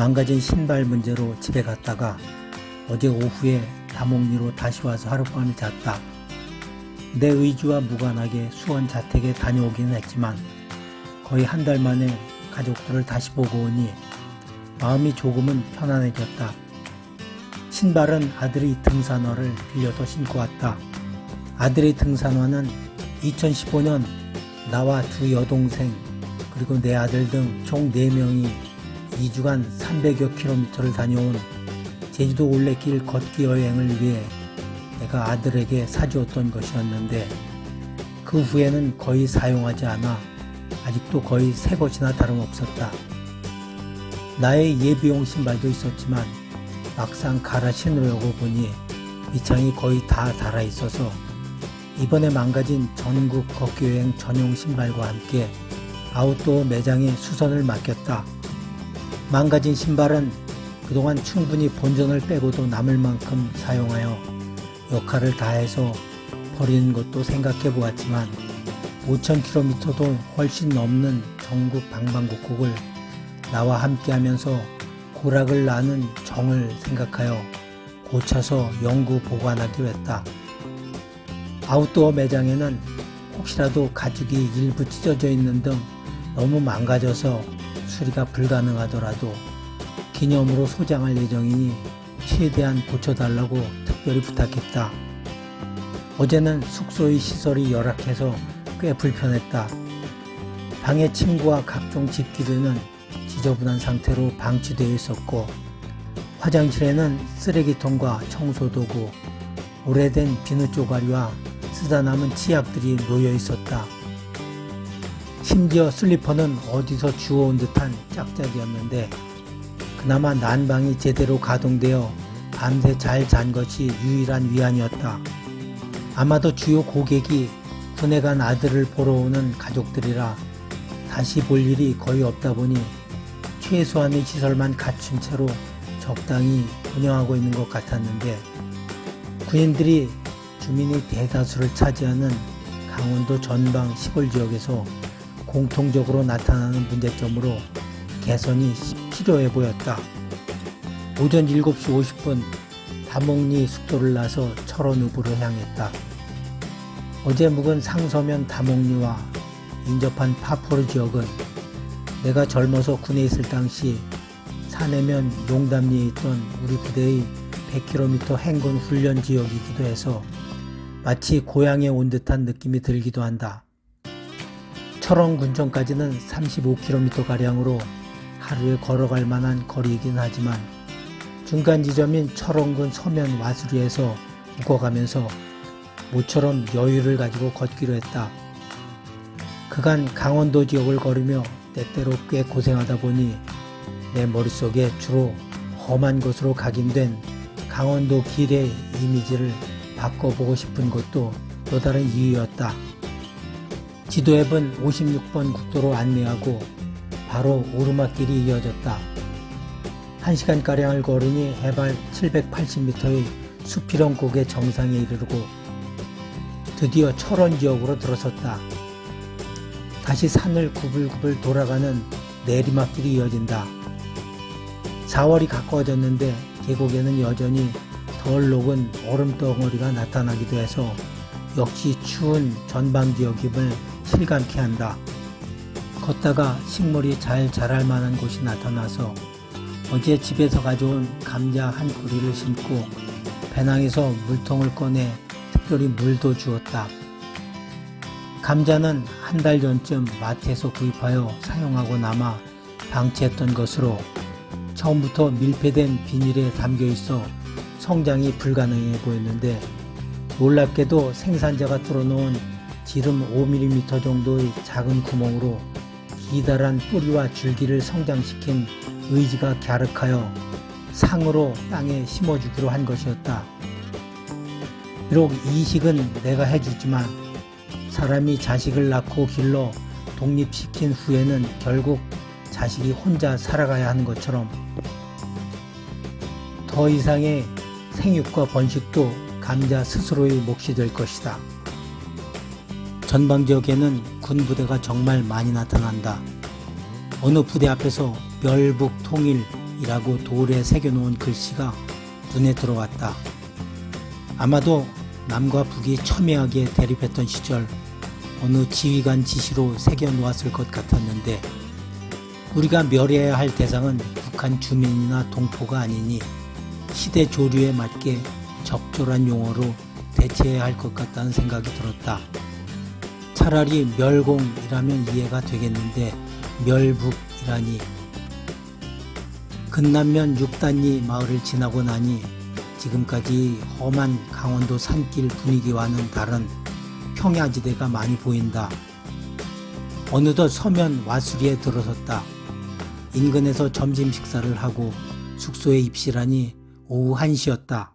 망가진 신발 문제로 집에 갔다가 어제 오후에 다목리로 다시 와서 하룻밤을 잤다. 내 의지와 무관하게 수원 자택에 다녀오기는 했지만 거의 한 달 만에 가족들을 다시 보고 오니 마음이 조금은 편안해졌다. 신발은 아들이 등산화를 빌려서 신고 왔다. 아들의 등산화는 2015년 나와 두 여동생 그리고 내 아들 등 총 4명이 2주간 300여 킬로미터를 다녀온 제주도 올레길 걷기 여행을 위해 내가 아들에게 사주었던 것이었는데 그 후에는 거의 사용하지 않아 아직도 거의 새 것이나 다름없었다. 나의 예비용 신발도 있었지만 막상 갈아 신으려고 보니 밑창이 거의 다 닳아 있어서 이번에 망가진 전국 걷기 여행 전용 신발과 함께 아웃도어 매장에 수선을 맡겼다. 망가진 신발은 그동안 충분히 본전을 빼고도 남을 만큼 사용하여 역할을 다해서 버리는 것도 생각해 보았지만 5,000km도 훨씬 넘는 전국 방방곡곡을 나와 함께 하면서 고락을 나는 정을 생각하여 고쳐서 영구 보관하기로 했다. 아웃도어 매장에는 혹시라도 가죽이 일부 찢어져 있는 등 너무 망가져서 수리가 불가능하더라도 기념으로 소장할 예정이니 최대한 고쳐달라고 특별히 부탁했다. 어제는 숙소의 시설이 열악해서 꽤 불편했다. 방에 침구와 각종 집기류는 지저분한 상태로 방치되어 있었고 화장실에는 쓰레기통과 청소도구, 오래된 비누 쪼가리와 쓰다 남은 치약들이 놓여 있었다. 심지어 슬리퍼는 어디서 주워온 듯한 짝짝이었는데 그나마 난방이 제대로 가동되어 밤새 잘 잔 것이 유일한 위안이었다. 아마도 주요 고객이 군에 간 아들을 보러 오는 가족들이라 다시 볼 일이 거의 없다 보니 최소한의 시설만 갖춘 채로 적당히 운영하고 있는 것 같았는데 군인들이 주민의 대다수를 차지하는 강원도 전방 시골 지역에서 공통적으로 나타나는 문제점으로 개선이 필요해 보였다. 오전 7시 50분 다목리 숙소를 나서 철원읍으로 향했다. 어제 묵은 상서면 다목리와 인접한 파포르 지역은 내가 젊어서 군에 있을 당시 사내면 용담리에 있던 우리 부대의 100km 행군 훈련 지역이기도 해서 마치 고향에 온 듯한 느낌이 들기도 한다. 철원 군청까지는 35km가량으로 하루에 걸어갈 만한 거리이긴 하지만 중간 지점인 철원군 서면 와수리에서 묵어가면서 모처럼 여유를 가지고 걷기로 했다. 그간 강원도 지역을 걸으며 때때로 꽤 고생하다 보니 내 머릿속에 주로 험한 곳으로 각인된 강원도 길의 이미지를 바꿔보고 싶은 것도 또 다른 이유였다. 지도 앱은 56번 국도로 안내하고 바로 오르막길이 이어졌다. 1시간가량을 걸으니 해발 780m의 수피령 꼭의 정상에 이르르고 드디어 철원 지역으로 들어섰다. 다시 산을 구불구불 돌아가는 내리막길이 이어진다. 4월이 가까워졌는데 계곡에는 여전히 덜 녹은 얼음덩어리가 나타나기도 해서 역시 추운 전방지역임을 실감케 한다. 걷다가 식물이 잘 자랄 만한 곳이 나타나서 어제 집에서 가져온 감자 한 뿌리를 심고 배낭에서 물통을 꺼내 특별히 물도 주었다. 감자는 한 달 전쯤 마트에서 구입하여 사용하고 남아 방치했던 것으로 처음부터 밀폐된 비닐에 담겨 있어 성장이 불가능해 보였는데 놀랍게도 생산자가 뚫어놓은 지름 5mm 정도의 작은 구멍으로 기다란 뿌리와 줄기를 성장시킨 의지가 갸륵하여 상으로 땅에 심어주기로 한 것이었다. 비록 이식은 내가 해주지만 사람이 자식을 낳고 길러 독립시킨 후에는 결국 자식이 혼자 살아가야 하는 것처럼 더 이상의 생육과 번식도 감자 스스로의 몫이 될 것이다. 전방 지역에는 군 부대가 정말 많이 나타난다. 어느 부대 앞에서 멸북 통일 이라고 돌에 새겨놓은 글씨가 눈에 들어왔다. 아마도 남과 북이 첨예하게 대립했던 시절 어느 지휘관 지시로 새겨놓았을 것 같았는데 우리가 멸해야 할 대상은 북한 주민이나 동포가 아니니 시대 조류에 맞게 적절한 용어로 대체해야 할 것 같다는 생각이 들었다. 차라리 멸공이라면 이해가 되겠는데 멸북이라니. 근남면 6단리 마을을 지나고 나니 지금까지 험한 강원도 산길 분위기와는 다른 평야지대가 많이 보인다. 어느덧 서면 와수리에 들어섰다. 인근에서 점심 식사를 하고 숙소에 입실하니 오후 1시였다.